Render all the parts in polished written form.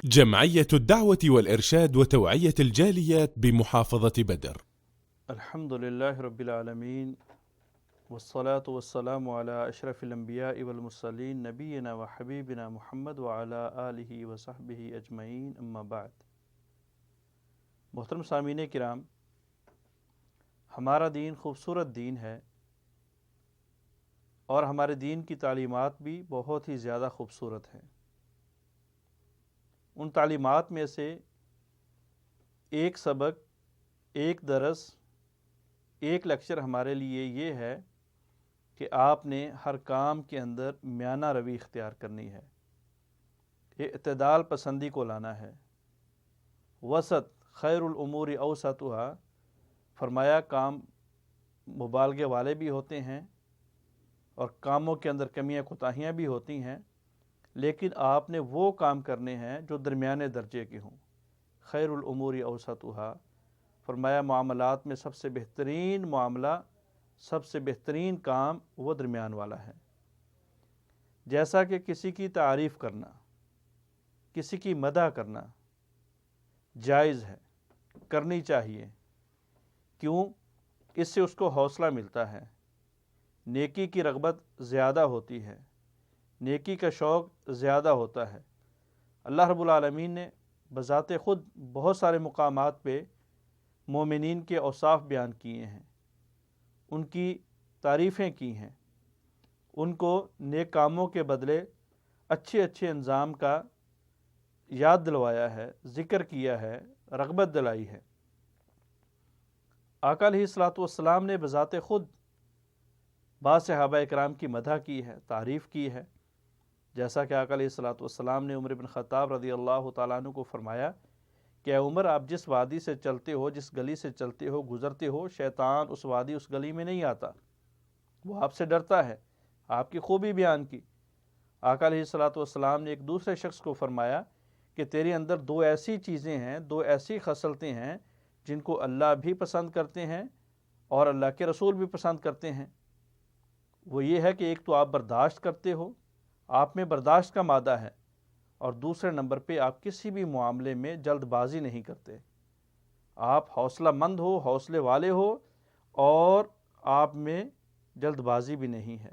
جمعية الدعوة والإرشاد وتوعية الجاليات بمحافظة بدر. الحمد لله رب العالمين والصلاة والسلام على أشرف الأنبياء والمرسلين نبينا وحبيبنا محمد وعلى آلہ وصحبہ اجمعین اما بعد۔ محترم سامعین کرام، ہمارا دین خوبصورت دین ہے اور ہمارے دین کی تعلیمات بھی بہت ہی زیادہ خوبصورت ہیں۔ ان تعلیمات میں سے ایک سبق، ایک درس، ایک لیکچر ہمارے لیے یہ ہے کہ آپ نے ہر کام کے اندر میانہ روی اختیار کرنی ہے، اعتدال پسندی کو لانا ہے۔ وسط خیر الامور اوسطها، فرمایا کام مبالغے والے بھی ہوتے ہیں اور کاموں کے اندر کمیاں کوتاہیاں بھی ہوتی ہیں، لیکن آپ نے وہ کام کرنے ہیں جو درمیانے درجے کے ہوں۔ خیر الامور اوسطها، فرمایا معاملات میں سب سے بہترین معاملہ، سب سے بہترین کام وہ درمیان والا ہے۔ جیسا کہ کسی کی تعریف کرنا، کسی کی مدح کرنا جائز ہے، کرنی چاہیے۔ کیوں؟ اس سے اس کو حوصلہ ملتا ہے، نیکی کی رغبت زیادہ ہوتی ہے، نیکی کا شوق زیادہ ہوتا ہے۔ اللہ رب العالمین نے بذات خود بہت سارے مقامات پہ مومنین کے اوصاف بیان کیے ہیں، ان کی تعریفیں کی ہیں، ان کو نیک کاموں کے بدلے اچھے اچھے انجام کا یاد دلوایا ہے، ذکر کیا ہے، رغبت دلائی ہے۔ آقا علیہ الصلوۃ والسلام نے بذات خود بعض صحابہ اکرام کی مدح کی ہے، تعریف کی ہے، جیسا کہ آقا علیہ الصلوۃ والسلام نے عمر بن خطاب رضی اللہ تعالیٰ عنہ کو فرمایا کہ اے عمر، آپ جس وادی سے چلتے ہو، جس گلی سے چلتے ہو، گزرتے ہو، شیطان اس وادی اس گلی میں نہیں آتا، وہ آپ سے ڈرتا ہے۔ آپ کی خوبی بیان کی۔ آقا علیہ الصلوۃ والسلام نے ایک دوسرے شخص کو فرمایا کہ تیرے اندر دو ایسی چیزیں ہیں، دو ایسی خصلتیں ہیں جن کو اللہ بھی پسند کرتے ہیں اور اللہ کے رسول بھی پسند کرتے ہیں۔ وہ یہ ہے کہ ایک تو آپ برداشت کرتے ہو، آپ میں برداشت کا مادہ ہے، اور دوسرے نمبر پہ آپ کسی بھی معاملے میں جلد بازی نہیں کرتے۔ آپ حوصلہ مند ہو، حوصلے والے ہو، اور آپ میں جلد بازی بھی نہیں ہے۔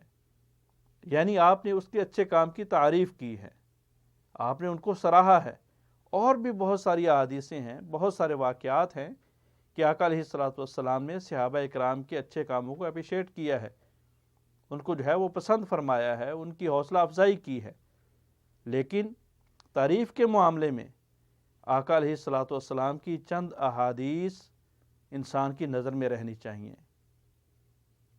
یعنی آپ نے اس کے اچھے کام کی تعریف کی ہے، آپ نے ان کو سراہا ہے۔ اور بھی بہت ساری احادیثیں ہیں، بہت سارے واقعات ہیں کہ آقا علیہ الصلوۃ والسلام نے صحابہ اکرام کے اچھے کاموں کو اپریشیٹ کیا ہے، ان کو جو ہے وہ پسند فرمایا ہے، ان کی حوصلہ افزائی کی ہے۔ لیکن تعریف کے معاملے میں آقا علیہ الصلوۃ والسلام کی چند احادیث انسان کی نظر میں رہنی چاہیے۔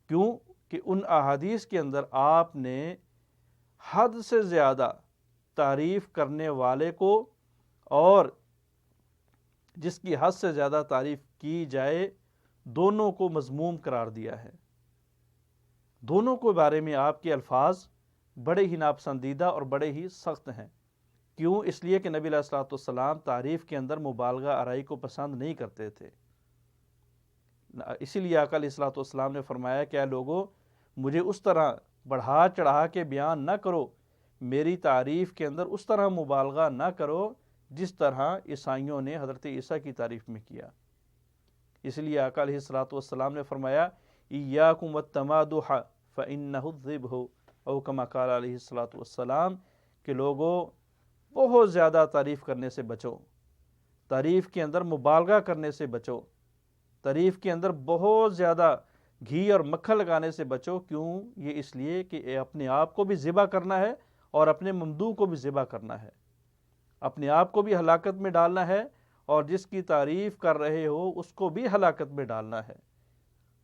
کیوں کہ ان احادیث کے اندر آپ نے حد سے زیادہ تعریف کرنے والے کو اور جس کی حد سے زیادہ تعریف کی جائے، دونوں کو مذموم قرار دیا ہے۔ دونوں کے بارے میں آپ کے الفاظ بڑے ہی ناپسندیدہ اور بڑے ہی سخت ہیں۔ کیوں؟ اس لیے کہ نبی علیہ الصلوۃ والسلام تعریف کے اندر مبالغہ آرائی کو پسند نہیں کرتے تھے۔ اسی لیے آقا علیہ الصلوۃ والسلام نے فرمایا کہ اے لوگو، مجھے اس طرح بڑھا چڑھا کے بیان نہ کرو، میری تعریف کے اندر اس طرح مبالغہ نہ کرو جس طرح عیسائیوں نے حضرت عیسیٰ کی تعریف میں کیا۔ اس لیے آقا علیہ الصلوۃ والسلام نے فرمایا ایاکم والتمادح فإنہ الذبح، او کما قال علیہ الصلوۃ والسلام، کہ لوگوں بہت زیادہ تعریف کرنے سے بچو، تعریف کے اندر مبالغہ کرنے سے بچو، تعریف کے اندر بہت زیادہ گھی اور مکھن لگانے سے بچو۔ کیوں؟ یہ اس لیے کہ اپنے آپ کو بھی ذبح کرنا ہے اور اپنے ممدوح کو بھی ذبح کرنا ہے، اپنے آپ کو بھی ہلاکت میں ڈالنا ہے اور جس کی تعریف کر رہے ہو اس کو بھی ہلاکت میں ڈالنا ہے۔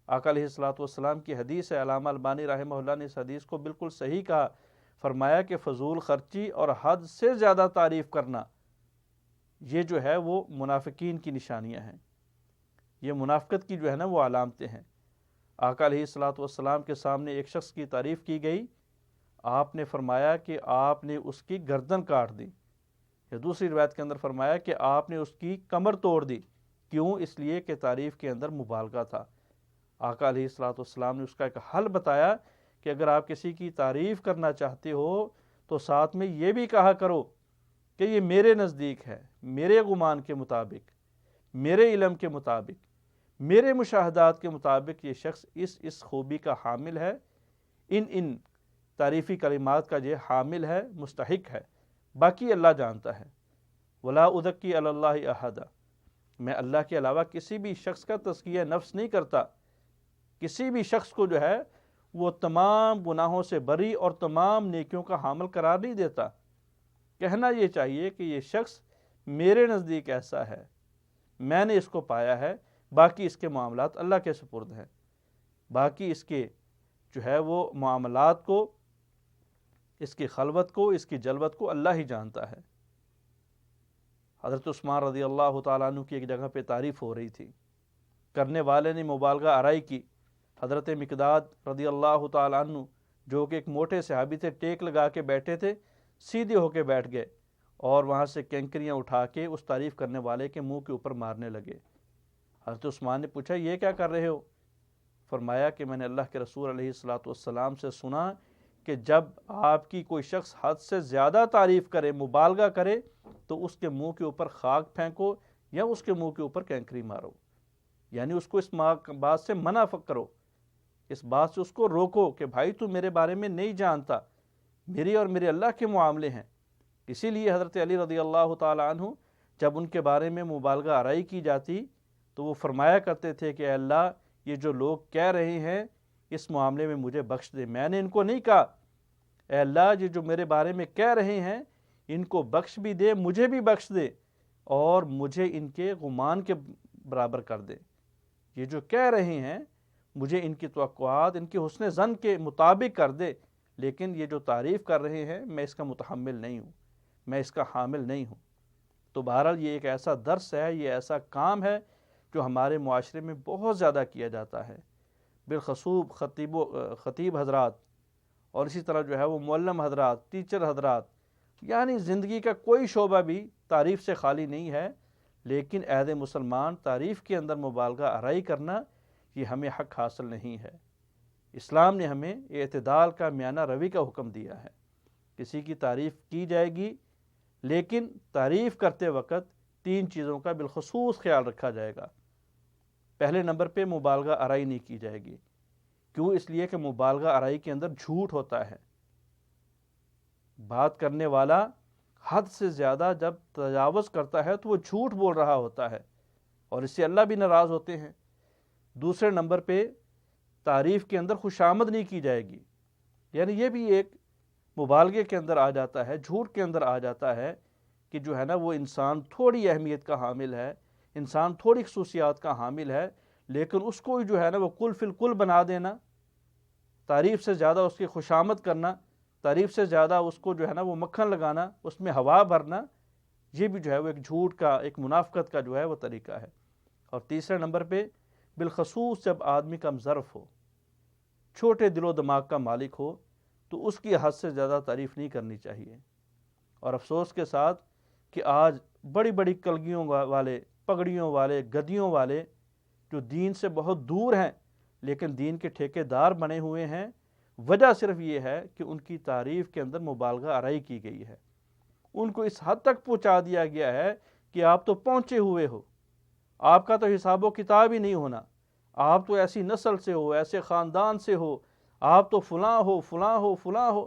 آقا علیہ الصلوۃ والسلام کی حدیث ہے، علامہ البانی رحمہ اللہ نے اس حدیث کو بالکل صحیح کہا، فرمایا کہ فضول خرچی اور حد سے زیادہ تعریف کرنا یہ جو ہے وہ منافقین کی نشانیاں ہیں، یہ منافقت کی جو ہے نا وہ علامتیں ہیں۔ آقا علیہ الصلوۃ والسلام کے سامنے ایک شخص کی تعریف کی گئی، آپ نے فرمایا کہ آپ نے اس کی گردن کاٹ دی، یا دوسری روایت کے اندر فرمایا کہ آپ نے اس کی کمر توڑ دی۔ کیوں؟ اس لیے کہ تعریف کے اندر مبالغہ تھا۔ آقا علیہ الصلوۃ والسلام نے اس کا ایک حل بتایا کہ اگر آپ کسی کی تعریف کرنا چاہتے ہو تو ساتھ میں یہ بھی کہا کرو کہ یہ میرے نزدیک ہے، میرے گمان کے مطابق، میرے علم کے مطابق، میرے مشاہدات کے مطابق یہ شخص اس خوبی کا حامل ہے، ان تعریفی کلمات کا یہ حامل ہے، مستحق ہے، باقی اللہ جانتا ہے۔ ولا اذکی علی اللہ احدا، میں اللہ کے علاوہ کسی بھی شخص کا تزکیہ نفس نہیں کرتا، کسی بھی شخص کو جو ہے وہ تمام گناہوں سے بری اور تمام نیکیوں کا حامل قرار نہیں دیتا۔ کہنا یہ چاہیے کہ یہ شخص میرے نزدیک ایسا ہے، میں نے اس کو پایا ہے، باقی اس کے معاملات اللہ کے سپرد ہیں، باقی اس کے جو ہے وہ معاملات کو، اس کی خلوت کو، اس کی جلوت کو اللہ ہی جانتا ہے۔ حضرت عثمان رضی اللہ تعالیٰ عنہ کی ایک جگہ پہ تعریف ہو رہی تھی، کرنے والے نے مبالغہ آرائی کی۔ حضرت مقداد رضی اللہ تعالیٰ عنہ جو کہ ایک موٹے صحابی تھے، ٹیک لگا کے بیٹھے تھے، سیدھے ہو کے بیٹھ گئے اور وہاں سے کینکریاں اٹھا کے اس تعریف کرنے والے کے منہ کے اوپر مارنے لگے۔ حضرت عثمان نے پوچھا یہ کیا کر رہے ہو؟ فرمایا کہ میں نے اللہ کے رسول علیہ الصلاۃ سے سنا کہ جب آپ کی کوئی شخص حد سے زیادہ تعریف کرے، مبالغہ کرے، تو اس کے منہ کے اوپر خاک پھینکو یا اس کے منہ کے اوپر کینکری مارو، یعنی اس کو اس بات سے منع کرو، اس بات سے اس کو روکو کہ بھائی تو میرے بارے میں نہیں جانتا، میری اور میرے اللہ کے معاملے ہیں۔ اسی لیے حضرت علی رضی اللہ تعالی عنہ جب ان کے بارے میں مبالغہ آرائی کی جاتی تو وہ فرمایا کرتے تھے کہ اے اللہ، یہ جو لوگ کہہ رہے ہیں اس معاملے میں مجھے بخش دے، میں نے ان کو نہیں کہا، اے اللہ یہ جو میرے بارے میں کہہ رہے ہیں ان کو بخش بھی دے، مجھے بھی بخش دے، اور مجھے ان کے گمان کے برابر کر دے۔ یہ جو کہہ رہے ہیں مجھے ان کی توقعات، ان کے حسن ظن کے مطابق کر دے، لیکن یہ جو تعریف کر رہے ہیں میں اس کا متحمل نہیں ہوں، میں اس کا حامل نہیں ہوں۔ تو بہرحال یہ ایک ایسا درس ہے، یہ ایسا کام ہے جو ہمارے معاشرے میں بہت زیادہ کیا جاتا ہے، بالخصوص خطیب حضرات، اور اسی طرح جو ہے وہ معلم حضرات، ٹیچر حضرات، یعنی زندگی کا کوئی شعبہ بھی تعریف سے خالی نہیں ہے، لیکن عہد مسلمان تعریف کے اندر مبالغہ آرائی کرنا یہ ہمیں حق حاصل نہیں ہے۔ اسلام نے ہمیں اعتدال کا میانہ روی کا حکم دیا ہے۔ کسی کی تعریف کی جائے گی، لیکن تعریف کرتے وقت 3 چیزوں کا بالخصوص خیال رکھا جائے گا۔ پہلے نمبر پہ مبالغہ آرائی نہیں کی جائے گی۔ کیوں؟ اس لیے کہ مبالغہ آرائی کے اندر جھوٹ ہوتا ہے۔ بات کرنے والا حد سے زیادہ جب تجاوز کرتا ہے تو وہ جھوٹ بول رہا ہوتا ہے، اور اس سے اللہ بھی ناراض ہوتے ہیں۔ دوسرے نمبر پہ تعریف کے اندر خوشامد نہیں کی جائے گی، یعنی یہ بھی ایک مبالغے کے اندر آ جاتا ہے، جھوٹ کے اندر آ جاتا ہے کہ جو ہے نا وہ انسان تھوڑی اہمیت کا حامل ہے، انسان تھوڑی خصوصیات کا حامل ہے، لیکن اس کو جو ہے نا وہ کل فی الکل بنا دینا، تعریف سے زیادہ اس کی خوشامد کرنا، تعریف سے زیادہ اس کو جو ہے نا وہ مکھن لگانا، اس میں ہوا بھرنا، یہ بھی جو ہے وہ ایک جھوٹ کا، ایک منافقت کا جو ہے وہ طریقہ ہے۔ اور تیسرے نمبر پہ بالخصوص جب آدمی کم ظرف ہو، چھوٹے دل و دماغ کا مالک ہو، تو اس کی حد سے زیادہ تعریف نہیں کرنی چاہیے۔ اور افسوس کے ساتھ کہ آج بڑی بڑی کلگیوں والے، پگڑیوں والے، گدیوں والے جو دین سے بہت دور ہیں لیکن دین کے ٹھیکے دار بنے ہوئے ہیں، وجہ صرف یہ ہے کہ ان کی تعریف کے اندر مبالغہ آرائی کی گئی ہے۔ ان کو اس حد تک پہنچا دیا گیا ہے کہ آپ تو پہنچے ہوئے ہو، آپ کا تو حساب و کتاب ہی نہیں ہونا، آپ تو ایسی نسل سے ہو، ایسے خاندان سے ہو، آپ تو فلاں ہو، فلاں ہو، فلاں ہو،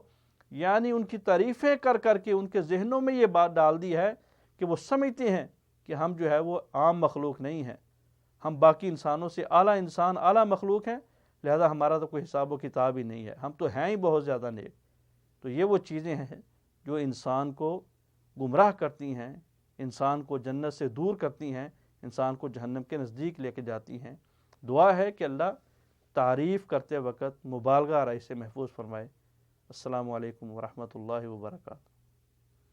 یعنی ان کی تعریفیں کر کر کے ان کے ذہنوں میں یہ بات ڈال دی ہے کہ وہ سمجھتے ہیں کہ ہم جو ہے وہ عام مخلوق نہیں ہیں، ہم باقی انسانوں سے اعلیٰ انسان، اعلیٰ مخلوق ہیں، لہذا ہمارا تو کوئی حساب و کتاب ہی نہیں ہے، ہم تو ہیں ہی بہت زیادہ نیک۔ تو یہ وہ چیزیں ہیں جو انسان کو گمراہ کرتی ہیں، انسان کو جنت سے دور کرتی ہیں، انسان کو جہنم کے نزدیک لے کے جاتی ہیں۔ دعا ہے کہ اللہ تعریف کرتے وقت مبالغہ آرائی سے محفوظ فرمائے۔ السلام علیکم ورحمۃ اللہ وبرکاتہ۔